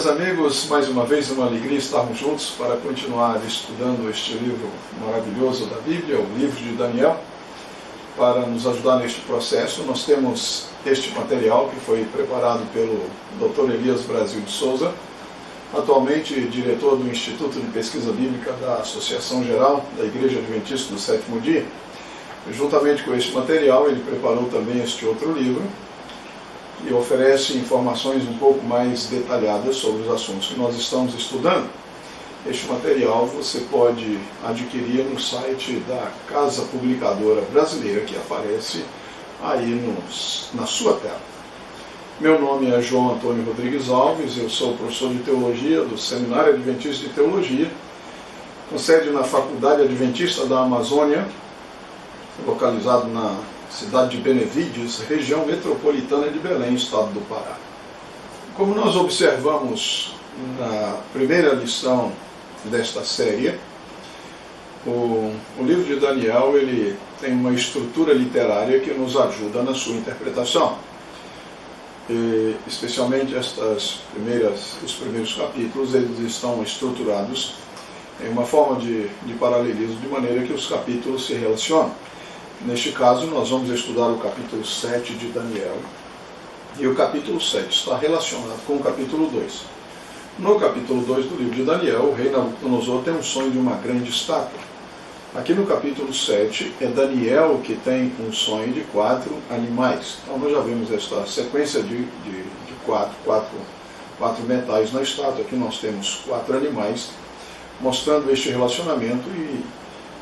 meus amigos, mais uma vez uma alegria estarmos juntos para continuar estudando este livro maravilhoso da Bíblia, o livro de Daniel. Para nos ajudar neste processo, nós temos este material que foi preparado pelo Dr. Elias Brasil de Souza, atualmente diretor do Instituto de Pesquisa Bíblica da Associação Geral da Igreja Adventista do Sétimo Dia. Juntamente com este material, ele preparou também este outro livro e oferece informações um pouco mais detalhadas sobre os assuntos que nós estamos estudando. Este material você pode adquirir no site da Casa Publicadora Brasileira, que aparece aí na sua tela. Meu nome é João Antônio Rodrigues Alves, eu sou professor de Teologia do Seminário Adventista de Teologia, com sede na Faculdade Adventista da Amazônia, localizado na cidade de Benevides, região metropolitana de Belém, estado do Pará. Como nós observamos na primeira lição desta série, o livro de Daniel ele tem uma estrutura literária que nos ajuda na sua interpretação. E, especialmente os primeiros capítulos, eles estão estruturados em uma forma de paralelismo, de maneira que os capítulos se relacionam. Neste caso, nós vamos estudar o capítulo 7 de Daniel, e o capítulo 7 está relacionado com o capítulo 2. No capítulo 2 do livro de Daniel, o rei Nabucodonosor tem um sonho de uma grande estátua. Aqui no capítulo 7, é Daniel que tem um sonho de 4 animais. Então nós já vimos esta sequência de quatro metais na estátua. Aqui nós temos 4 animais, mostrando este relacionamento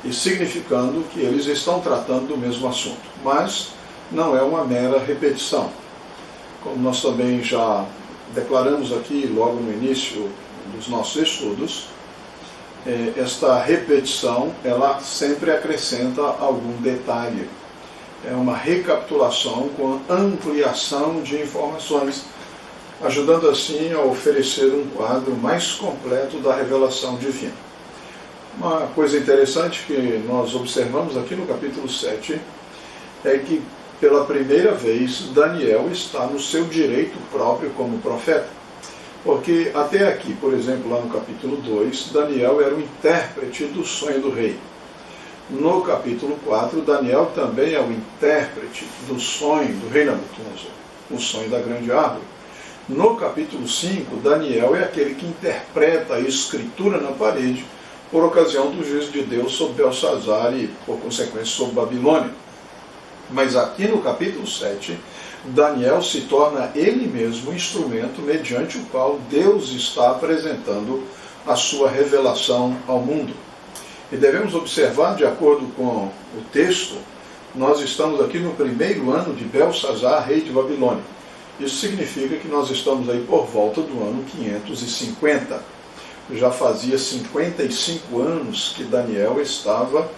e significando que eles estão tratando do mesmo assunto. Mas não é uma mera repetição. Como nós também já declaramos aqui logo no início dos nossos estudos, esta repetição ela sempre acrescenta algum detalhe. É uma recapitulação com ampliação de informações, ajudando assim a oferecer um quadro mais completo da revelação divina. Uma coisa interessante que nós observamos aqui no capítulo 7 é que, pela primeira vez, Daniel está no seu direito próprio como profeta. Porque até aqui, por exemplo, lá no capítulo 2, Daniel era o intérprete do sonho do rei. No capítulo 4, Daniel também é o intérprete do sonho do rei Nabucodonosor, o sonho da grande árvore. No capítulo 5, Daniel é aquele que interpreta a escritura na parede por ocasião do juízo de Deus sobre Belsazar e, por consequência, sobre Babilônia. Mas aqui no capítulo 7, Daniel se torna ele mesmo o instrumento mediante o qual Deus está apresentando a sua revelação ao mundo. E devemos observar, de acordo com o texto, nós estamos aqui no primeiro ano de Belsazar, rei de Babilônia. Isso significa que nós estamos aí por volta do ano 550. Já fazia 55 anos que Daniel estava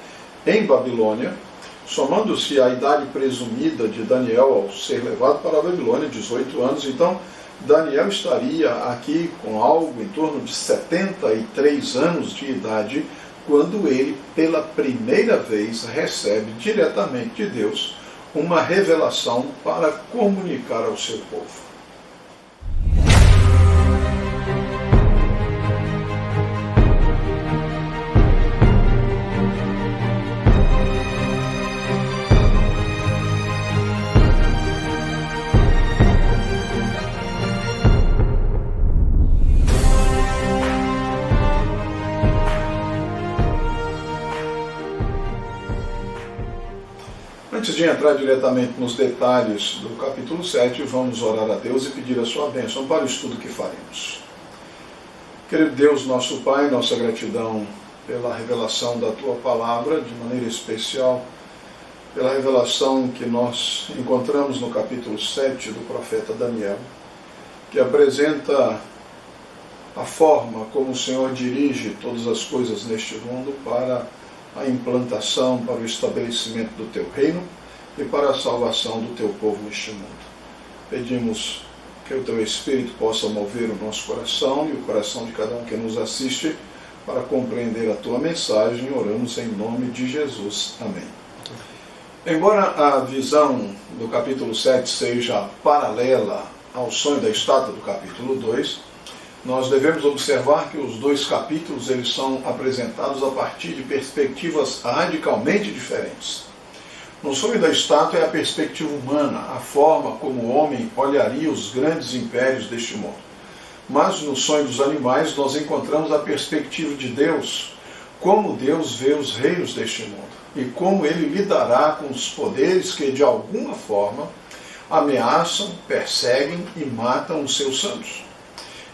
em Babilônia, somando-se a idade presumida de Daniel ao ser levado para a Babilônia, 18 anos. Então, Daniel estaria aqui com algo em torno de 73 anos de idade, quando ele, pela primeira vez, recebe diretamente de Deus uma revelação para comunicar ao seu povo. Antes de entrar diretamente nos detalhes do capítulo 7, vamos orar a Deus e pedir a sua bênção para o estudo que faremos. Querido Deus, nosso Pai, nossa gratidão pela revelação da Tua Palavra, de maneira especial, pela revelação que nós encontramos no capítulo 7 do profeta Daniel, que apresenta a forma como o Senhor dirige todas as coisas neste mundo para a implantação, para o estabelecimento do Teu reino e para a salvação do Teu povo neste mundo. Pedimos que o Teu Espírito possa mover o nosso coração e o coração de cada um que nos assiste para compreender a Tua mensagem. Oramos em nome de Jesus. Amém. Embora a visão do capítulo 7 seja paralela ao sonho da estátua do capítulo 2, nós devemos observar que os dois capítulos eles são apresentados a partir de perspectivas radicalmente diferentes. No sonho da estátua é a perspectiva humana, a forma como o homem olharia os grandes impérios deste mundo. Mas no sonho dos animais nós encontramos a perspectiva de Deus, como Deus vê os reinos deste mundo e como ele lidará com os poderes que de alguma forma ameaçam, perseguem e matam os seus santos.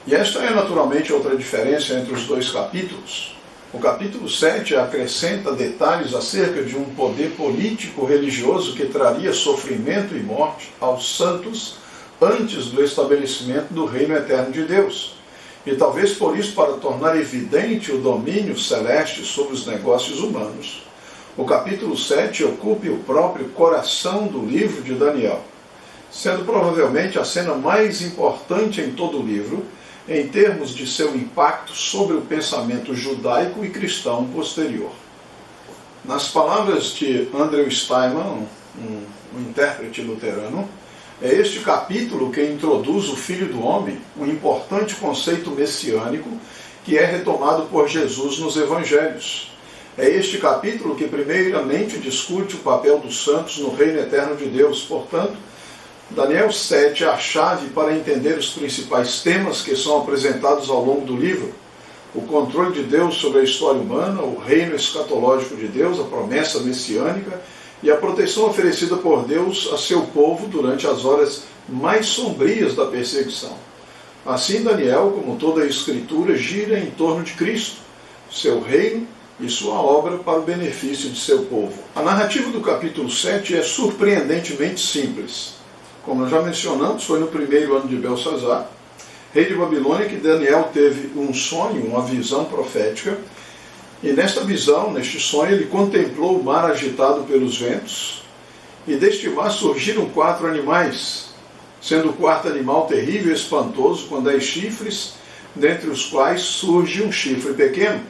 E esta é naturalmente outra diferença entre os dois capítulos. O capítulo 7 acrescenta detalhes acerca de um poder político-religioso que traria sofrimento e morte aos santos antes do estabelecimento do reino eterno de Deus. E talvez por isso, para tornar evidente o domínio celeste sobre os negócios humanos, o capítulo 7 ocupe o próprio coração do livro de Daniel, sendo provavelmente a cena mais importante em todo o livro, em termos de seu impacto sobre o pensamento judaico e cristão posterior. Nas palavras de Andrew Steinman, um intérprete luterano, é este capítulo que introduz o Filho do Homem, um importante conceito messiânico que é retomado por Jesus nos Evangelhos. É este capítulo que primeiramente discute o papel dos santos no reino eterno de Deus. Portanto, Daniel 7 é a chave para entender os principais temas que são apresentados ao longo do livro: o controle de Deus sobre a história humana, o reino escatológico de Deus, a promessa messiânica e a proteção oferecida por Deus a seu povo durante as horas mais sombrias da perseguição. Assim, Daniel, como toda a Escritura, gira em torno de Cristo, seu reino e sua obra para o benefício de seu povo. A narrativa do capítulo 7 é surpreendentemente simples. Como nós já mencionamos, foi no primeiro ano de Belsazar, rei de Babilônia, que Daniel teve um sonho, uma visão profética. E nesta visão, neste sonho, ele contemplou o mar agitado pelos ventos, e deste mar surgiram 4 animais, sendo o quarto animal terrível e espantoso, com 10 chifres, dentre os quais surge um chifre pequeno.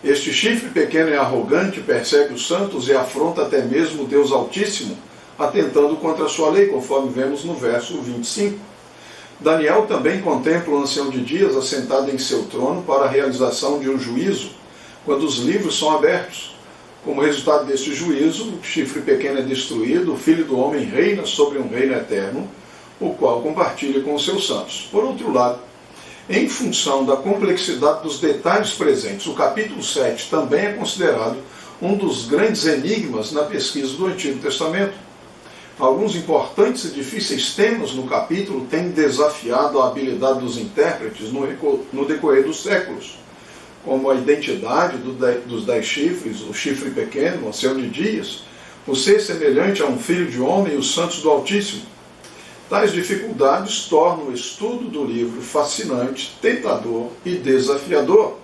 Este chifre pequeno é arrogante, persegue os santos e afronta até mesmo o Deus Altíssimo, atentando contra a sua lei, conforme vemos no verso 25. Daniel também contempla o ancião de dias assentado em seu trono para a realização de um juízo, quando os livros são abertos. Como resultado deste juízo, o chifre pequeno é destruído, o Filho do Homem reina sobre um reino eterno, o qual compartilha com os seus santos. Por outro lado, em função da complexidade dos detalhes presentes, o capítulo 7 também é considerado um dos grandes enigmas na pesquisa do Antigo Testamento. Alguns importantes e difíceis temas no capítulo têm desafiado a habilidade dos intérpretes no decorrer dos séculos, como a identidade dos 10 chifres, o chifre pequeno, o ancião de dias, o ser semelhante a um filho de homem e os santos do Altíssimo. Tais dificuldades tornam o estudo do livro fascinante, tentador e desafiador.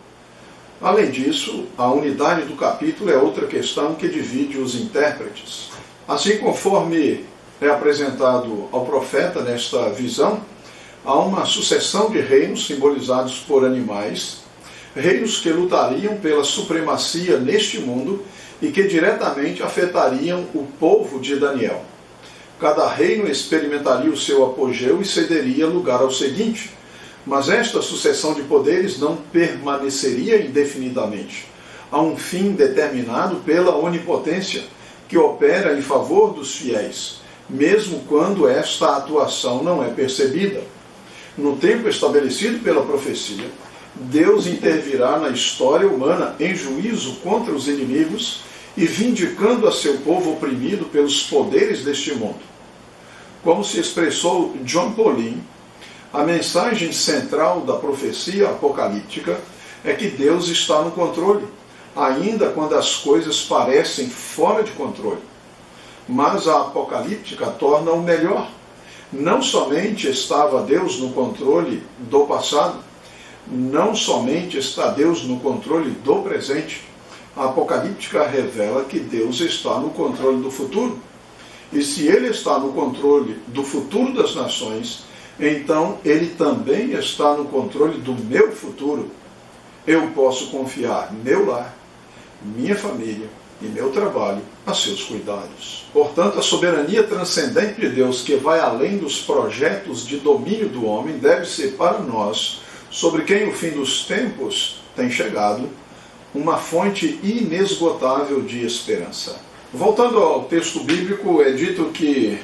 Além disso, a unidade do capítulo é outra questão que divide os intérpretes. Assim, conforme é apresentado ao profeta nesta visão, há uma sucessão de reinos simbolizados por animais, reinos que lutariam pela supremacia neste mundo e que diretamente afetariam o povo de Daniel. Cada reino experimentaria o seu apogeu e cederia lugar ao seguinte, mas esta sucessão de poderes não permaneceria indefinidamente. Há um fim determinado pela onipotência, que opera em favor dos fiéis, mesmo quando esta atuação não é percebida. No tempo estabelecido pela profecia, Deus intervirá na história humana em juízo contra os inimigos e vindicando a seu povo oprimido pelos poderes deste mundo. Como se expressou John Pauline, a mensagem central da profecia apocalíptica é que Deus está no controle, ainda quando as coisas parecem fora de controle. Mas a apocalíptica torna o melhor. Não somente estava Deus no controle do passado, não somente está Deus no controle do presente, a apocalíptica revela que Deus está no controle do futuro. E se Ele está no controle do futuro das nações, então Ele também está no controle do meu futuro. Eu posso confiar meu lar, minha família e meu trabalho a seus cuidados. Portanto, a soberania transcendente de Deus, que vai além dos projetos de domínio do homem, deve ser para nós sobre quem o fim dos tempos tem chegado, uma fonte inesgotável de esperança. Voltando ao texto bíblico, é dito que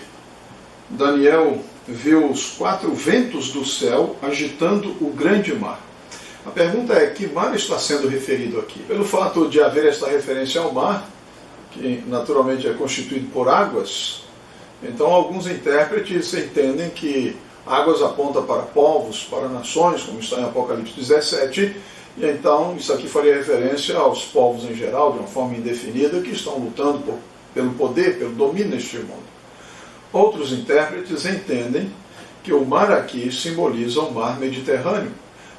Daniel viu os 4 ventos do céu agitando o grande mar. A pergunta é, que mar está sendo referido aqui? Pelo fato de haver esta referência ao mar, que naturalmente é constituído por águas, então alguns intérpretes entendem que águas aponta para povos, para nações, como está em Apocalipse 17, e então isso aqui faria referência aos povos em geral, de uma forma indefinida, que estão lutando pelo poder, pelo domínio neste mundo. Outros intérpretes entendem que o mar aqui simboliza o mar Mediterrâneo,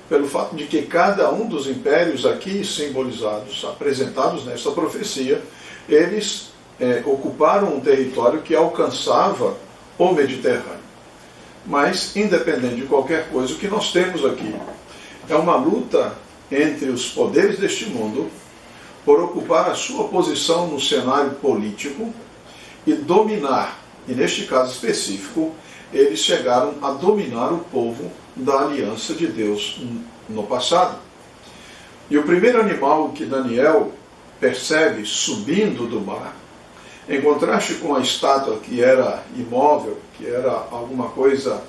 pelo fato de que cada um dos impérios aqui simbolizados, apresentados nesta profecia, eles ocuparam um território que alcançava o Mediterrâneo. Mas, independente de qualquer coisa, o que nós temos aqui é uma luta entre os poderes deste mundo por ocupar a sua posição no cenário político e dominar, e neste caso específico, eles chegaram a dominar o povo da aliança de Deus no passado. E o primeiro animal que Daniel percebe subindo do mar, em contraste com a estátua que era imóvel, que era alguma coisa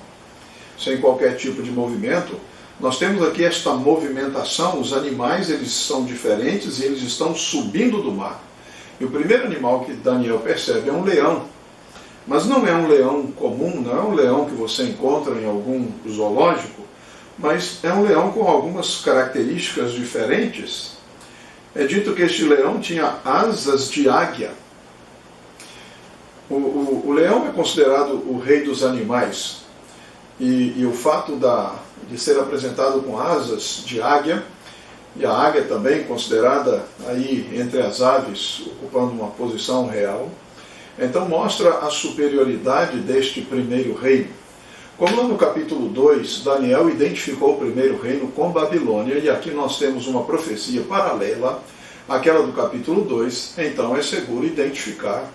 sem qualquer tipo de movimento, nós temos aqui esta movimentação. Os animais, eles são diferentes e eles estão subindo do mar. E o primeiro animal que Daniel percebe é um leão. Mas não é um leão comum, não é um leão que você encontra em algum zoológico, mas é um leão com algumas características diferentes. É dito que este leão tinha asas de águia. O leão é considerado o rei dos animais, e o fato de ser apresentado com asas de águia, e a águia também considerada aí entre as aves, ocupando uma posição real, então mostra a superioridade deste primeiro reino. Como lá no capítulo 2, Daniel identificou o primeiro reino com Babilônia, e aqui nós temos uma profecia paralela àquela do capítulo 2, então é seguro identificar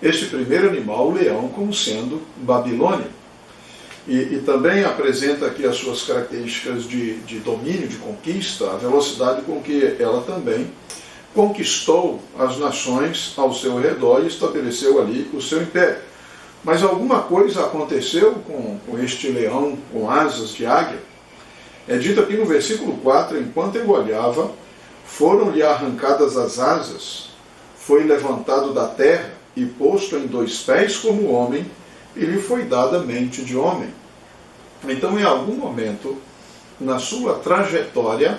este primeiro animal, o leão, como sendo Babilônia. E também apresenta aqui as suas características de domínio, de conquista, a velocidade com que ela também conquistou as nações ao seu redor e estabeleceu ali o seu império. Mas alguma coisa aconteceu com este leão com asas de águia. É dito aqui no versículo 4, enquanto ele olhava, foram-lhe arrancadas as asas, foi levantado da terra e posto em 2 pés como homem, e lhe foi dada mente de homem. Então, em algum momento, na sua trajetória,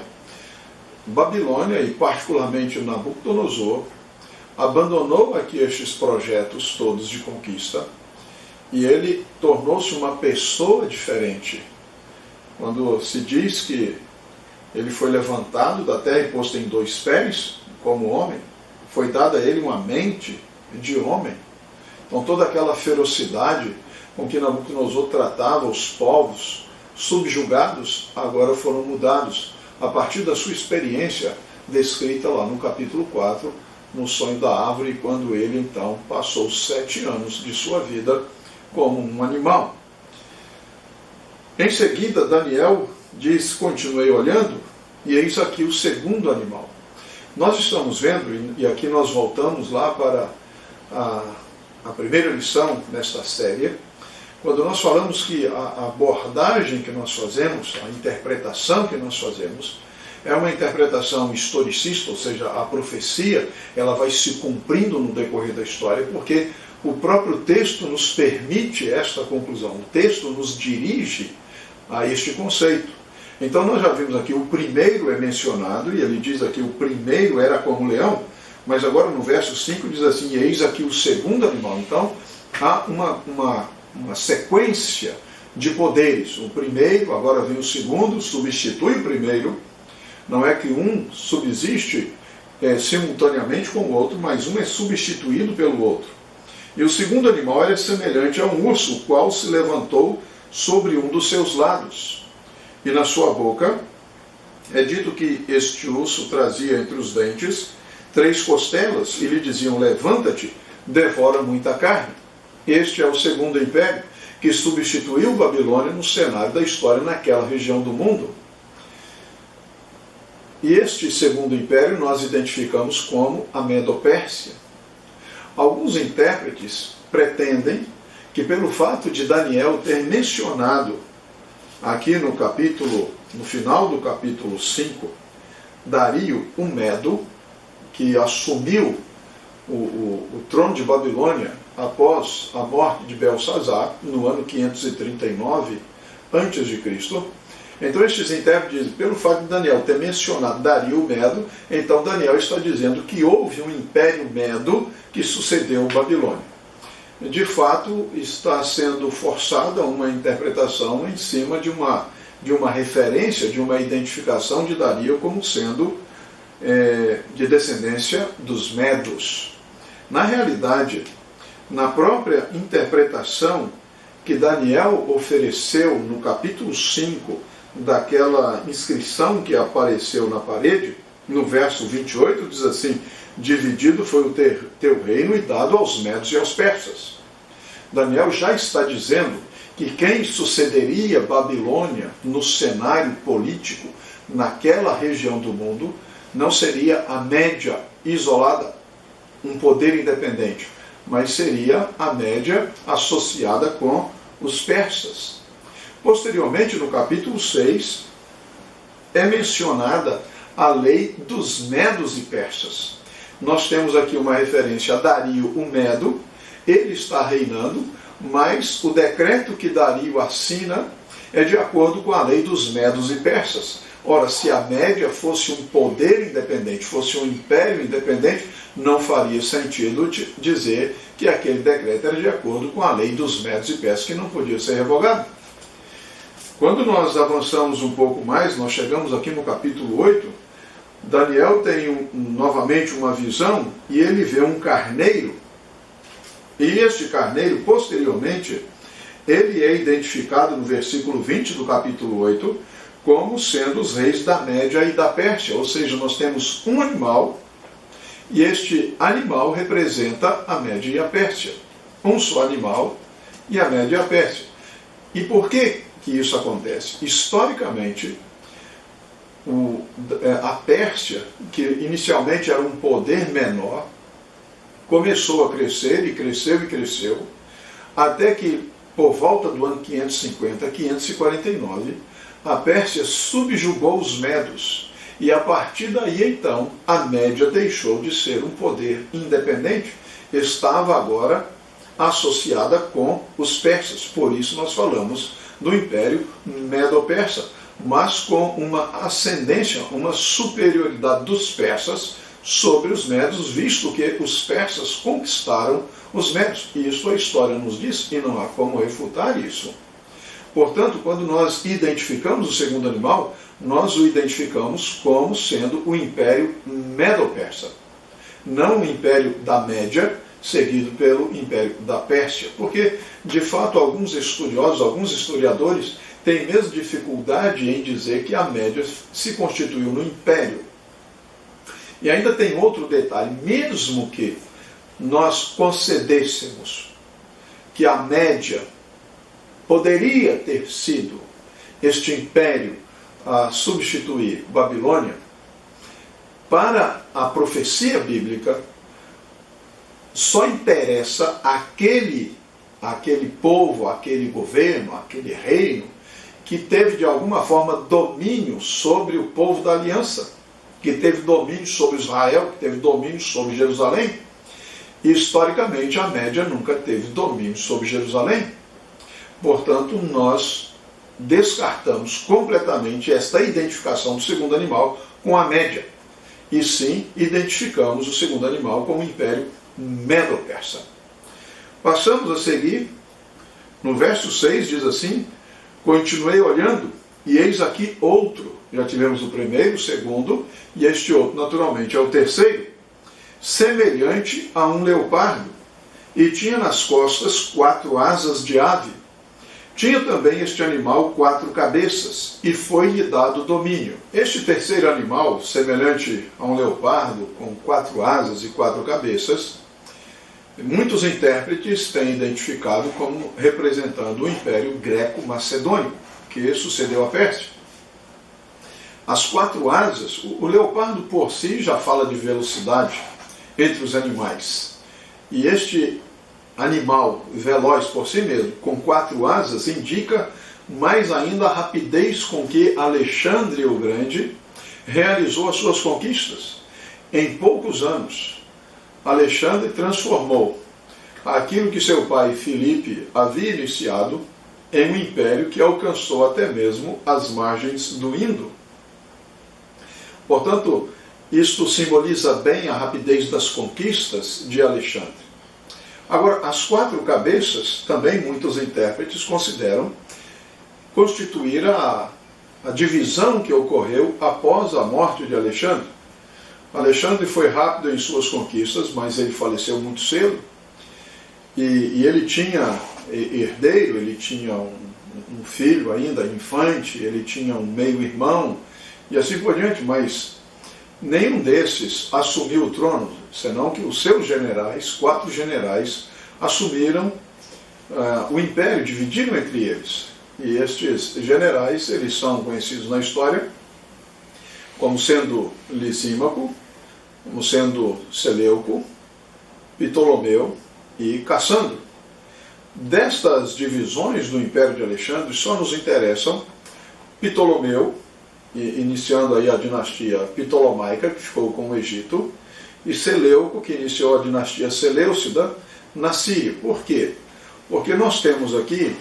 Babilônia, e particularmente Nabucodonosor, abandonou aqui estes projetos todos de conquista, e ele tornou-se uma pessoa diferente. Quando se diz que ele foi levantado da terra e posto em 2 pés, como homem, foi dada a ele uma mente de homem. Então toda aquela ferocidade com que Nabucodonosor tratava os povos subjugados, agora foram mudados, a partir da sua experiência descrita lá no capítulo 4, no sonho da árvore, quando ele então passou 7 anos de sua vida como um animal. Em seguida, Daniel diz, continuei olhando, e eis aqui o segundo animal. Nós estamos vendo, e aqui nós voltamos lá para a primeira lição nesta série, quando nós falamos que a abordagem que nós fazemos, a interpretação que nós fazemos, é uma interpretação historicista, ou seja, a profecia ela vai se cumprindo no decorrer da história, porque o próprio texto nos permite esta conclusão, o texto nos dirige a este conceito. Então nós já vimos aqui, o primeiro é mencionado, e ele diz aqui, o primeiro era como leão, mas agora no verso 5 diz assim, e eis aqui o segundo animal. Então há uma sequência de poderes. O primeiro, agora vem o segundo, substitui o primeiro. Não é que um subsiste simultaneamente com o outro, mas um é substituído pelo outro. E o segundo animal era semelhante a um urso, o qual se levantou sobre um dos seus lados. E na sua boca é dito que este urso trazia entre os dentes 3 costelas, e lhe diziam, levanta-te, devora muita carne. Este é o segundo império, que substituiu Babilônia no cenário da história naquela região do mundo. E este segundo império nós identificamos como a Medo-Pérsia. Alguns intérpretes pretendem que pelo fato de Daniel ter mencionado aqui no final do capítulo 5, Dario o Medo, que assumiu o trono de Babilônia após a morte de Belsazar, no ano 539 a.C., então estes intérpretes dizem, pelo fato de Daniel ter mencionado Dario o Medo, então Daniel está dizendo que houve um império Medo que sucedeu o Babilônia. De fato, está sendo forçada uma interpretação em cima de uma referência, de uma identificação de Dario como sendo de descendência dos Medos. Na realidade, na própria interpretação que Daniel ofereceu no capítulo 5, daquela inscrição que apareceu na parede, no verso 28, diz assim, dividido foi o teu reino e dado aos medos e aos persas. Daniel já está dizendo que quem sucederia Babilônia no cenário político, naquela região do mundo, não seria a Média isolada, um poder independente, mas seria a Média associada com os persas. Posteriormente, no capítulo 6, é mencionada a lei dos medos e persas. Nós temos aqui uma referência a Dario o Medo, ele está reinando, mas o decreto que Dario assina é de acordo com a lei dos medos e persas. Ora, se a Média fosse um poder independente, fosse um império independente, não faria sentido dizer que aquele decreto era de acordo com a lei dos medos e persas, que não podia ser revogado. Quando nós avançamos um pouco mais, nós chegamos aqui no capítulo 8, Daniel tem novamente uma visão e ele vê um carneiro. E este carneiro, posteriormente, ele é identificado no versículo 20 do capítulo 8 como sendo os reis da Média e da Pérsia. Ou seja, nós temos um animal e este animal representa a Média e a Pérsia. Um só animal e a Média e a Pérsia. E por que isso acontece? Historicamente, a Pérsia, que inicialmente era um poder menor, começou a crescer e cresceu e cresceu, até que por volta do ano 550, 549, a Pérsia subjugou os medos. E a partir daí, então, a Média deixou de ser um poder independente, estava agora associada com os persas. Por isso nós falamos do Império Medo-Persa, mas com uma ascendência, uma superioridade dos persas sobre os medos, visto que os persas conquistaram os medos. E isso a história nos diz, e não há como refutar isso. Portanto, quando nós identificamos o segundo animal, nós o identificamos como sendo o Império Medo-Persa. Não o Império da Média, seguido pelo Império da Pérsia. Porque, de fato, alguns estudiosos, alguns historiadores, têm mesmo dificuldade em dizer que a Média se constituiu no Império. E ainda tem outro detalhe, mesmo que nós concedêssemos que a Média poderia ter sido este império a substituir Babilônia, para a profecia bíblica, só interessa aquele povo, aquele governo, aquele reino, que teve de alguma forma domínio sobre o povo da aliança, que teve domínio sobre Israel, que teve domínio sobre Jerusalém. E, historicamente, a Média nunca teve domínio sobre Jerusalém. Portanto, nós descartamos completamente esta identificação do segundo animal com a Média. E sim, identificamos o segundo animal como o Império Medo-Persa. Passamos a seguir, no verso 6 diz assim, continuei olhando, e eis aqui outro. Já tivemos o primeiro, o segundo, e este outro, naturalmente, é o terceiro, semelhante a um leopardo, e tinha nas costas 4 asas de ave. Tinha também este animal 4 cabeças, e foi-lhe dado domínio. Este terceiro animal, semelhante a um leopardo, com 4 asas e 4 cabeças, muitos intérpretes têm identificado como representando o Império Greco-Macedônico, que sucedeu à Pérsia. As quatro asas, o leopardo por si já fala de velocidade entre os animais. E este animal veloz por si mesmo, com quatro asas, indica mais ainda a rapidez com que Alexandre o Grande realizou as suas conquistas. Em poucos anos, Alexandre transformou aquilo que seu pai Filipe havia iniciado em um império que alcançou até mesmo as margens do Indo. Portanto, isto simboliza bem a rapidez das conquistas de Alexandre. Agora, as quatro cabeças, também muitos intérpretes consideram constituir a divisão que ocorreu após a morte de Alexandre. Alexandre foi rápido em suas conquistas, mas ele faleceu muito cedo. E ele tinha herdeiro, ele tinha um filho ainda, infante, ele tinha um meio-irmão, e assim por diante, mas nenhum desses assumiu o trono, senão que os seus generais, quatro generais, assumiram o império, dividiram entre eles. E estes generais, eles são conhecidos na história como sendo Lisímaco, como sendo Seleuco, Ptolomeu e Cassandro. Destas divisões do Império de Alexandre, só nos interessam Ptolomeu, iniciando aí a dinastia Ptolomaica, que ficou com o Egito, e Seleuco, que iniciou a dinastia Seleucida na Síria. Por quê? Porque nós temos aqui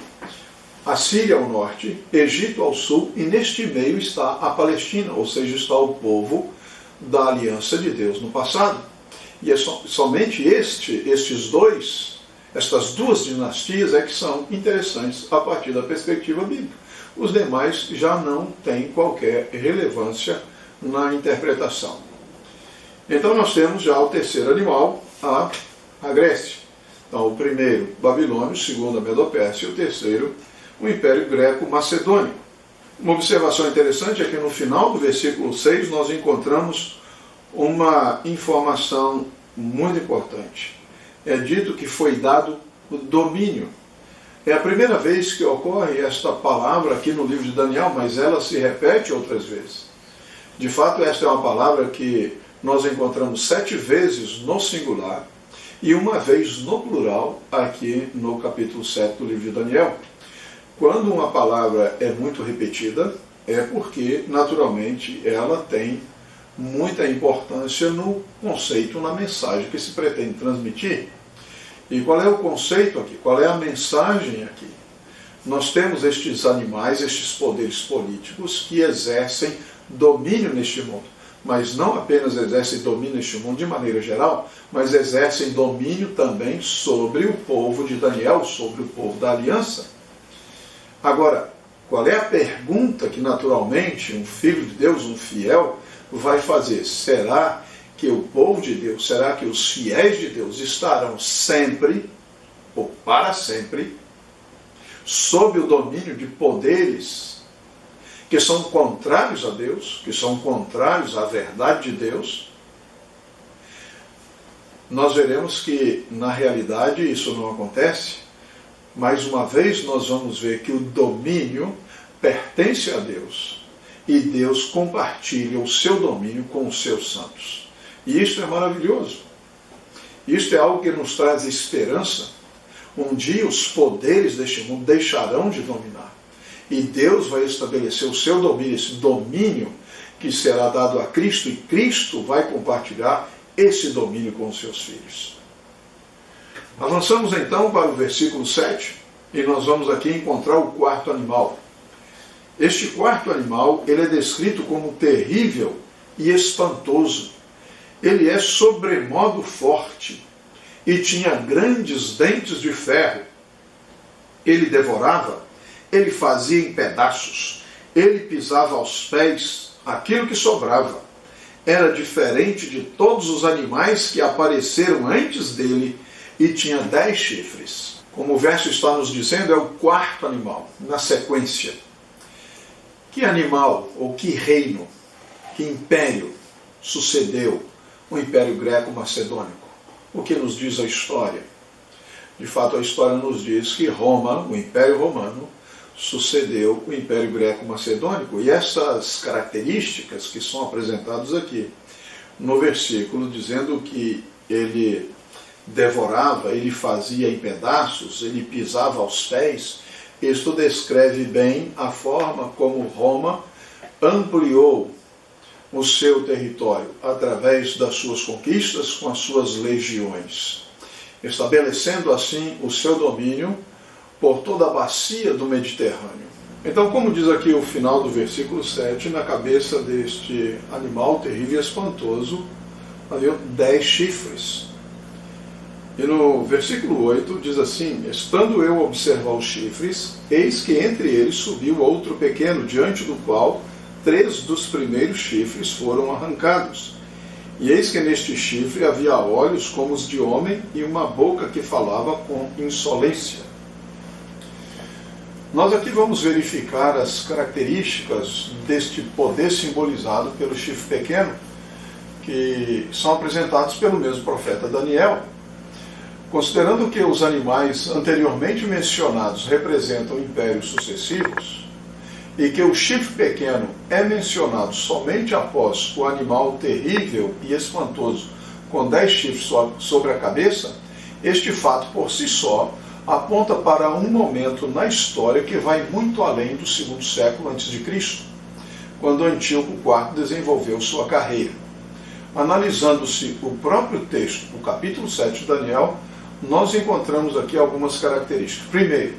a Síria ao norte, Egito ao sul, e neste meio está a Palestina, ou seja, está o povo da aliança de Deus no passado. E é somente estas duas dinastias é que são interessantes a partir da perspectiva bíblica. Os demais já não têm qualquer relevância na interpretação. Então nós temos já o terceiro animal, a Grécia. Então o primeiro, Babilônia, o segundo, a Medopérsia, e o terceiro, o Império Greco-Macedônio. Uma observação interessante é que no final do versículo 6 nós encontramos uma informação muito importante. É dito que foi dado o domínio. É a primeira vez que ocorre esta palavra aqui no livro de Daniel, mas ela se repete outras vezes. De fato, esta é uma palavra que nós encontramos 7 vezes no singular e uma vez no plural aqui no capítulo 7 do livro de Daniel. Quando uma palavra é muito repetida, é porque, naturalmente, ela tem muita importância no conceito, na mensagem que se pretende transmitir. E qual é o conceito aqui? Qual é a mensagem aqui? Nós temos estes animais, estes poderes políticos que exercem domínio neste mundo. Mas não apenas exercem domínio neste mundo de maneira geral, mas exercem domínio também sobre o povo de Daniel, sobre o povo da aliança. Agora, qual é a pergunta que naturalmente um filho de Deus, um fiel, vai fazer? Será que o povo de Deus, será que os fiéis de Deus estarão sempre, ou para sempre, sob o domínio de poderes que são contrários a Deus, que são contrários à verdade de Deus? Nós veremos que, na realidade, isso não acontece. Mais uma vez, nós vamos ver que o domínio pertence a Deus e Deus compartilha o seu domínio com os seus santos. E isso é maravilhoso. Isto é algo que nos traz esperança. Um dia os poderes deste mundo deixarão de dominar. E Deus vai estabelecer o seu domínio, esse domínio que será dado a Cristo, e Cristo vai compartilhar esse domínio com os seus filhos. Avançamos então para o versículo 7, e nós vamos aqui encontrar o quarto animal. Este quarto animal, ele é descrito como terrível e espantoso. Ele é sobremodo forte e tinha grandes dentes de ferro. Ele devorava, ele fazia em pedaços, ele pisava aos pés aquilo que sobrava. Era diferente de todos os animais que apareceram antes dele e tinha 10 chifres. Como o verso está nos dizendo, é o quarto animal, na sequência. Que animal, ou que reino, que império sucedeu o Império Greco-Macedônico? O que nos diz a história? De fato, a história nos diz que Roma, o Império Romano, sucedeu o Império Greco-Macedônico. E essas características que são apresentadas aqui no versículo, dizendo que ele devorava, ele fazia em pedaços, ele pisava aos pés, isto descreve bem a forma como Roma ampliou o seu território através das suas conquistas com as suas legiões, estabelecendo assim o seu domínio por toda a bacia do Mediterrâneo. Então, como diz aqui o final do versículo 7, na cabeça deste animal terrível e espantoso havia 10 chifres. E no versículo 8 diz assim: estando eu a observar os chifres, eis que entre eles subiu outro pequeno, diante do qual 3 dos primeiros chifres foram arrancados. E eis que neste chifre havia olhos como os de homem e uma boca que falava com insolência. Nós aqui vamos verificar as características deste poder simbolizado pelo chifre pequeno, que são apresentados pelo mesmo profeta Daniel. Considerando que os animais anteriormente mencionados representam impérios sucessivos, e que o chifre pequeno é mencionado somente após o animal terrível e espantoso com 10 chifres sobre a cabeça, este fato por si só aponta para um momento na história que vai muito além do segundo século a.C., quando Antíoco IV desenvolveu sua carreira. Analisando-se o próprio texto, o capítulo 7 de Daniel, nós encontramos aqui algumas características. Primeiro,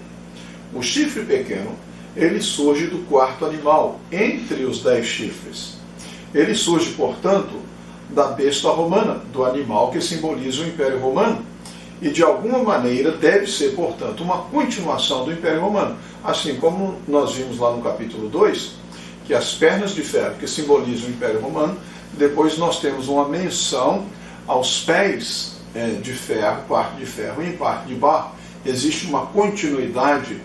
o chifre pequeno, ele surge do quarto animal, entre os 10 chifres. Ele surge, portanto, da besta romana, do animal que simboliza o Império Romano, e de alguma maneira deve ser, portanto, uma continuação do Império Romano. Assim como nós vimos lá no capítulo 2, que as pernas de ferro que simbolizam o Império Romano, depois nós temos uma menção aos pés de ferro, parte de ferro e parte de barro. Existe uma continuidade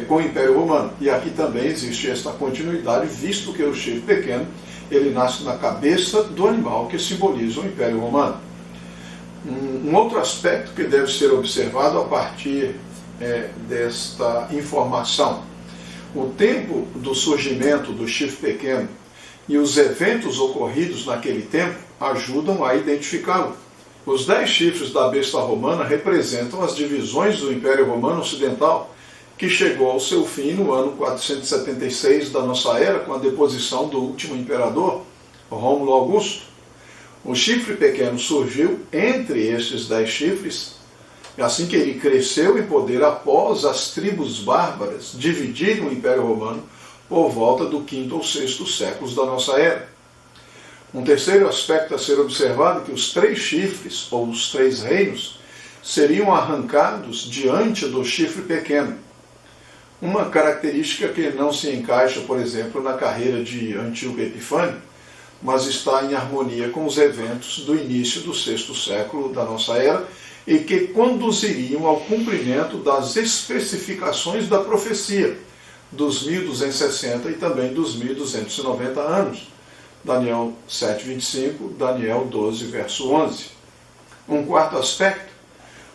com o Império Romano. E aqui também existe esta continuidade, visto que o chifre pequeno, ele nasce na cabeça do animal que simboliza o Império Romano. Um outro aspecto que deve ser observado a partir desta informação: o tempo do surgimento do chifre pequeno e os eventos ocorridos naquele tempo ajudam a identificá-lo. Os 10 chifres da besta romana representam as divisões do Império Romano Ocidental, que chegou ao seu fim no ano 476 da nossa era, com a deposição do último imperador, Rômulo Augusto. O chifre pequeno surgiu entre estes 10 chifres, assim que ele cresceu em poder após as tribos bárbaras dividirem o Império Romano por volta do 5º ou 6º séculos da nossa era. Um terceiro aspecto a ser observado é que os 3 chifres, ou os 3 reinos, seriam arrancados diante do chifre pequeno. Uma característica que não se encaixa, por exemplo, na carreira de Antíoco Epifânio, mas está em harmonia com os eventos do início do 6º século da nossa era e que conduziriam ao cumprimento das especificações da profecia dos 1260 e também dos 1290 anos. Daniel 7:25, Daniel 12, verso 11. Um quarto aspecto: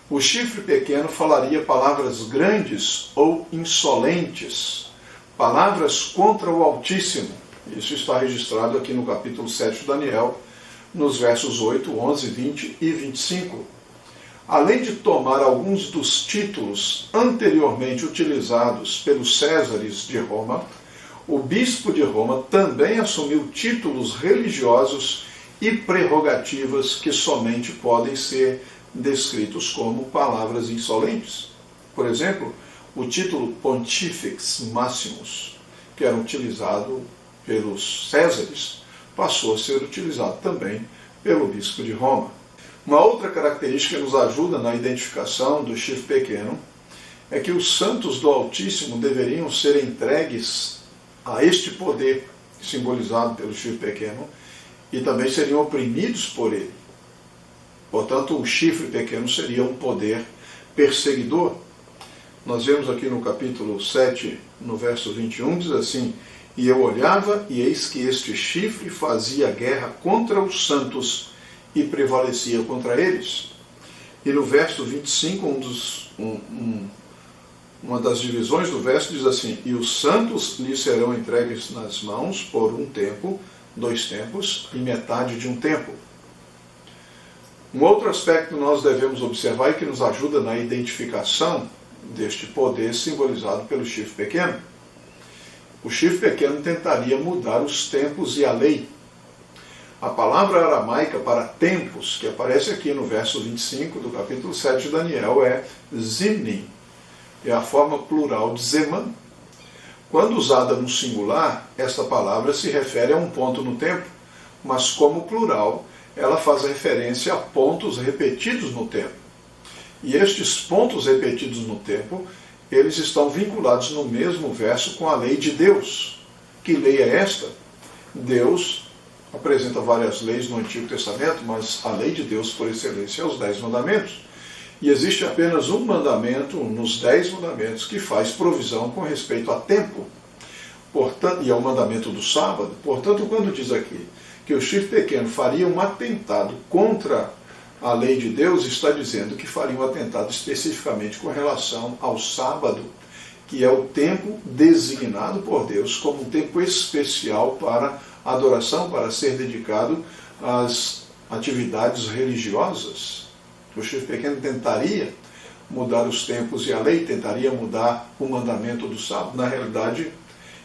o chifre pequeno falaria palavras grandes ou insolentes, palavras contra o Altíssimo. Isso está registrado aqui no capítulo 7 de Daniel, nos versos 8, 11, 20 e 25. Além de tomar alguns dos títulos anteriormente utilizados pelos Césares de Roma, o bispo de Roma também assumiu títulos religiosos e prerrogativas que somente podem ser descritos como palavras insolentes. Por exemplo, o título Pontifex Maximus, que era utilizado pelos Césares, passou a ser utilizado também pelo bispo de Roma. Uma outra característica que nos ajuda na identificação do chifre pequeno é que os santos do Altíssimo deveriam ser entregues a este poder simbolizado pelo chifre pequeno e também seriam oprimidos por ele. Portanto, o chifre pequeno seria um poder perseguidor. Nós vemos aqui no capítulo 7, no verso 21, diz assim: e eu olhava, e eis que este chifre fazia guerra contra os santos e prevalecia contra eles. E no verso 25, uma das divisões do verso diz assim: e os santos lhe serão entregues nas mãos por um tempo, 2 tempos e metade de um tempo. Um outro aspecto que nós devemos observar e que nos ajuda na identificação deste poder simbolizado pelo chifre pequeno. O chifre pequeno tentaria mudar os tempos e a lei. A palavra aramaica para tempos, que aparece aqui no verso 25 do capítulo 7 de Daniel, é zimnim. É a forma plural de zeman. Quando usada no singular, esta palavra se refere a um ponto no tempo, mas como plural, ela faz referência a pontos repetidos no tempo. E estes pontos repetidos no tempo, eles estão vinculados no mesmo verso com a lei de Deus. Que lei é esta? Deus apresenta várias leis no Antigo Testamento, mas a lei de Deus, por excelência, é os 10 mandamentos. E existe apenas um mandamento nos 10 mandamentos que faz provisão com respeito a tempo. Portanto, e é o mandamento do sábado. Portanto, quando diz aqui que o chifre pequeno faria um atentado contra a lei de Deus, está dizendo que faria um atentado especificamente com relação ao sábado, que é o tempo designado por Deus como um tempo especial para adoração, para ser dedicado às atividades religiosas. O chifre pequeno tentaria mudar os tempos e a lei, tentaria mudar o mandamento do sábado. Na realidade,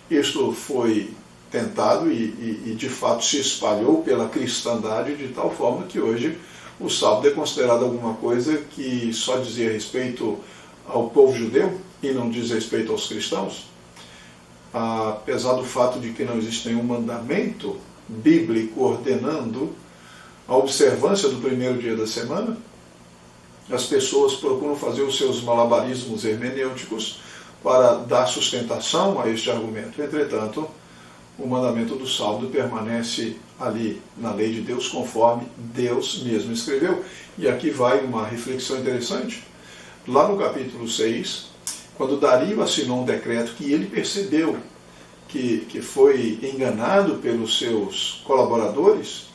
isto foi tentado e de fato se espalhou pela cristandade de tal forma que hoje o sábado é considerado alguma coisa que só dizia respeito ao povo judeu e não diz respeito aos cristãos. Apesar do fato de que não existe nenhum mandamento bíblico ordenando a observância do primeiro dia da semana, as pessoas procuram fazer os seus malabarismos hermenêuticos para dar sustentação a este argumento. Entretanto, o mandamento do sábado permanece ali na lei de Deus, conforme Deus mesmo escreveu. E aqui vai uma reflexão interessante. Lá no capítulo 6, quando Dario assinou um decreto que ele percebeu que foi enganado pelos seus colaboradores,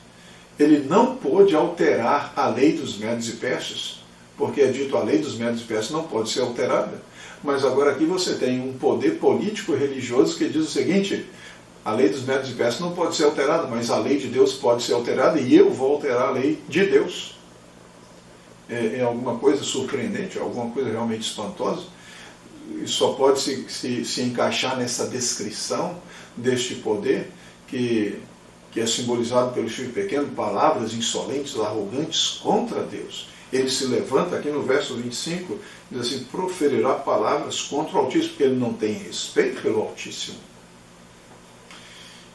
ele não pôde alterar a lei dos Medos e Persas, porque é dito a lei dos Medos e Persas não pode ser alterada. Mas agora aqui você tem um poder político e religioso que diz o seguinte: a lei dos Medos e Persas não pode ser alterada, mas a lei de Deus pode ser alterada e eu vou alterar a lei de Deus. É alguma coisa surpreendente, alguma coisa realmente espantosa. E só pode se encaixar nessa descrição deste poder que é simbolizado pelo chifre pequeno, palavras insolentes, arrogantes contra Deus. Ele se levanta aqui no verso 25, diz assim: proferirá palavras contra o Altíssimo, porque ele não tem respeito pelo Altíssimo.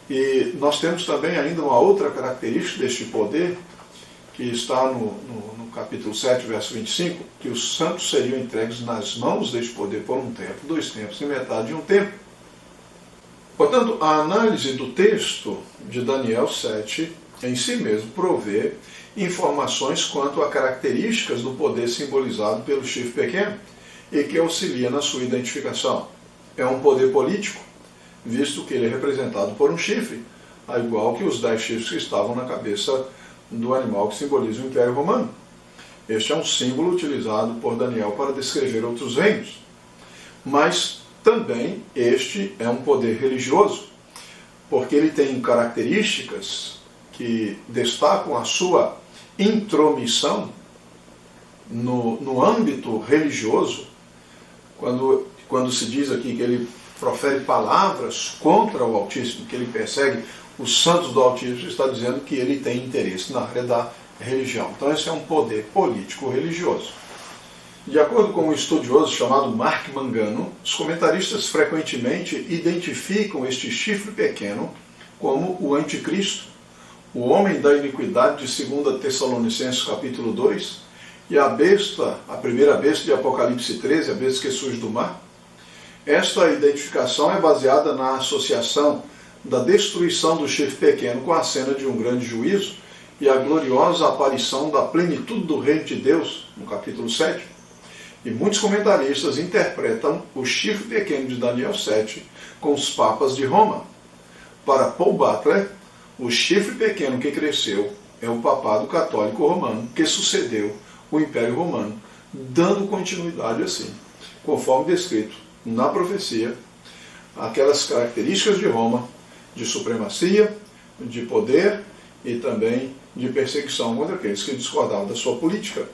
E nós temos também ainda uma outra característica deste poder, que está no capítulo 7, verso 25, que os santos seriam entregues nas mãos deste poder por um tempo, 2 tempos e metade de um tempo. Portanto, a análise do texto de Daniel 7 em si mesmo provê informações quanto a características do poder simbolizado pelo chifre pequeno e que auxilia na sua identificação. É um poder político, visto que ele é representado por um chifre, a igual que os 10 chifres que estavam na cabeça do animal que simboliza o Império Romano. Este é um símbolo utilizado por Daniel para descrever outros reinos. Mas também este é um poder religioso, porque ele tem características que destacam a sua intromissão no âmbito religioso, quando se diz aqui que ele profere palavras contra o Altíssimo, que ele persegue os santos do Altíssimo, está dizendo que ele tem interesse na área da religião. Então esse é um poder político-religioso. De acordo com um estudioso chamado Mark Mangano, os comentaristas frequentemente identificam este chifre pequeno como o anticristo, o homem da iniquidade de 2 Tessalonicenses capítulo 2, e a besta, a primeira besta de Apocalipse 13, a besta que surge do mar. Esta identificação é baseada na associação da destruição do chifre pequeno com a cena de um grande juízo e a gloriosa aparição da plenitude do reino de Deus, no capítulo 7. E muitos comentaristas interpretam o chifre pequeno de Daniel 7 com os papas de Roma. Para Paul Butler, o chifre pequeno que cresceu é o papado católico romano que sucedeu o Império Romano, dando continuidade assim conforme descrito na profecia, aquelas características de Roma, de supremacia, de poder e também de perseguição contra aqueles que discordavam da sua política.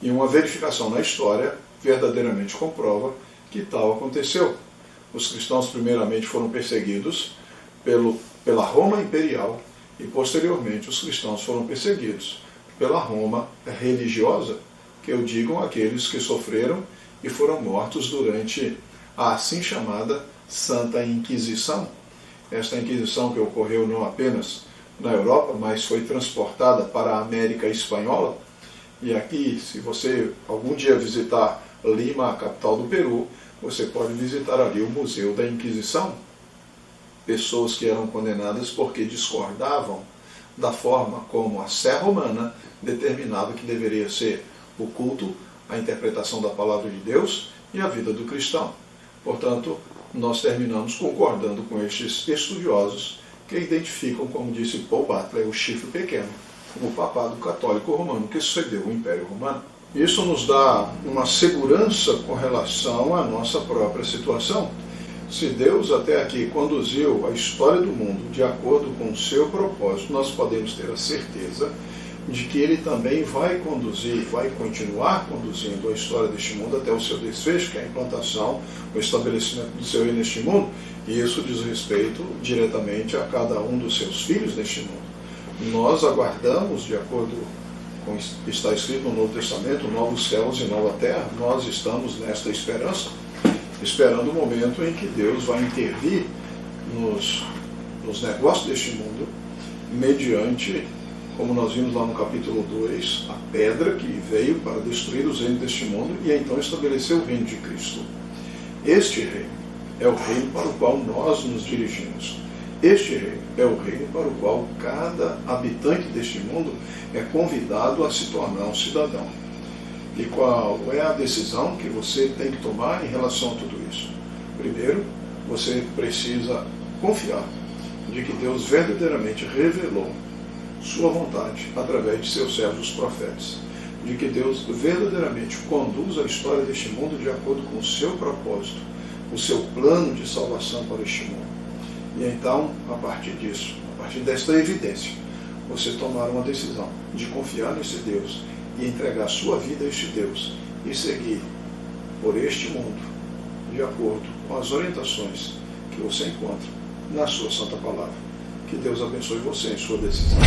E uma verificação na história verdadeiramente comprova que tal aconteceu. Os cristãos primeiramente foram perseguidos pela Roma imperial e posteriormente os cristãos foram perseguidos pela Roma religiosa, que eu digo aqueles que sofreram e foram mortos durante a assim chamada Santa Inquisição. Esta Inquisição que ocorreu não apenas na Europa, mas foi transportada para a América Espanhola. E aqui, se você algum dia visitar Lima, a capital do Peru, você pode visitar ali o Museu da Inquisição. Pessoas que eram condenadas porque discordavam da forma como a Sé Romana determinava que deveria ser o culto, a interpretação da palavra de Deus e a vida do cristão. Portanto, nós terminamos concordando com estes estudiosos que identificam, como disse Paul Butler, o chifre pequeno, como o papado católico romano que sucedeu o Império Romano. Isso nos dá uma segurança com relação à nossa própria situação. Se Deus até aqui conduziu a história do mundo de acordo com o seu propósito, nós podemos ter a certeza de que Ele também vai conduzir, vai continuar conduzindo a história deste mundo até o seu desfecho, que é a implantação, o estabelecimento do seu reino neste mundo. E isso diz respeito diretamente a cada um dos seus filhos neste mundo. Nós aguardamos, de acordo com o que está escrito no Novo Testamento, novos céus e nova terra. Nós estamos nesta esperança, esperando o momento em que Deus vai intervir nos negócios deste mundo, mediante, como nós vimos lá no capítulo 2, a pedra que veio para destruir os reinos deste mundo e então estabelecer o reino de Cristo. Este reino é o reino para o qual nós nos dirigimos. Este reino é o reino para o qual cada habitante deste mundo é convidado a se tornar um cidadão. E qual é a decisão que você tem que tomar em relação a tudo isso? Primeiro, você precisa confiar de que Deus verdadeiramente revelou sua vontade através de seus servos profetas, de que Deus verdadeiramente conduz a história deste mundo de acordo com o seu propósito, o seu plano de salvação para este mundo. E então, a partir disso, a partir desta evidência, você tomar uma decisão de confiar nesse Deus e entregar sua vida a este Deus e seguir por este mundo de acordo com as orientações que você encontra na sua Santa Palavra. Que Deus abençoe você em sua decisão.